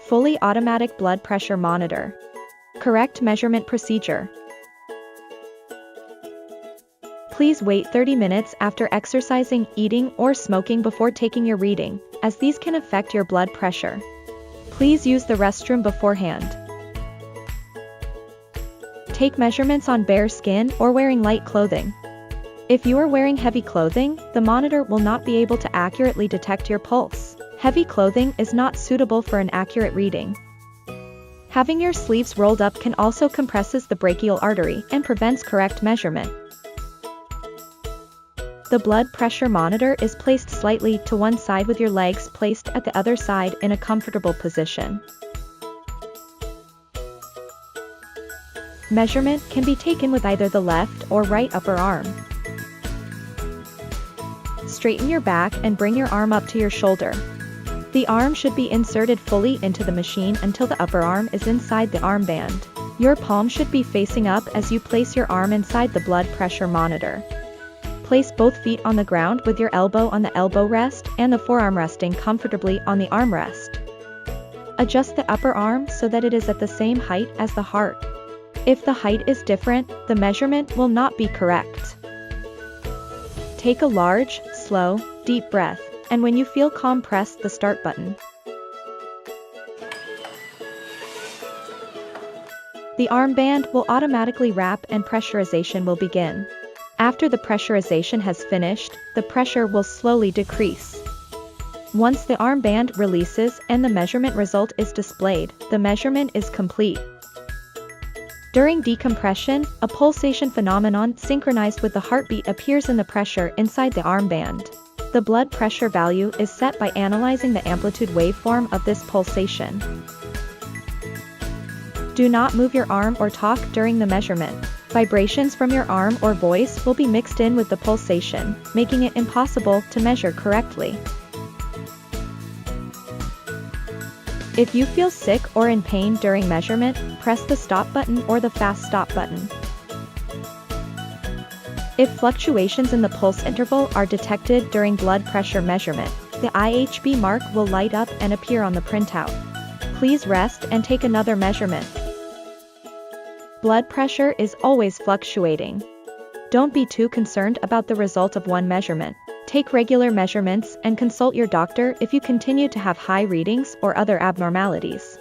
Fully automatic blood pressure monitor. Correct measurement procedure. Please wait 30 minutes after exercising, eating, or smoking before taking your reading, as these can affect your blood pressure. Please use the restroom beforehand. Take measurements on bare skin or wearing light clothing. If you are wearing heavy clothing, the monitor will not be able to accurately detect your pulse. Heavy clothing is not suitable for an accurate reading. Having your sleeves rolled up can also compresses the brachial artery and prevents correct measurement. The blood pressure monitor is placed slightly to one side with your legs placed at the other side in a comfortable position. Measurement can be taken with either the left or right upper arm. Straighten your back and bring your arm up to your shoulder. The arm should be inserted fully into the machine until the upper arm is inside the armband. Your palm should be facing up as you place your arm inside the blood pressure monitor. Place both feet on the ground with your elbow on the elbow rest and the forearm resting comfortably on the armrest. Adjust the upper arm so that it is at the same height as the heart. If the height is different, the measurement will not be correct. Take a large, slow, deep breath, and when you feel calm, press the start button. The armband will automatically wrap and pressurization will begin. After the pressurization has finished, the pressure will slowly decrease. Once the armband releases and the measurement result is displayed, the measurement is complete. During decompression, a pulsation phenomenon synchronized with the heartbeat appears in the pressure inside the armband. The blood pressure value is set by analyzing the amplitude waveform of this pulsation. Do not move your arm or talk during the measurement. Vibrations from your arm or voice will be mixed in with the pulsation, making it impossible to measure correctly. If you feel sick or in pain during measurement, press the stop button or the fast stop button. If fluctuations in the pulse interval are detected during blood pressure measurement, the IHB mark will light up and appear on the printout. Please rest and take another measurement. Blood pressure is always fluctuating. Don't be too concerned about the result of one measurement. Take regular measurements and consult your doctor if you continue to have high readings or other abnormalities.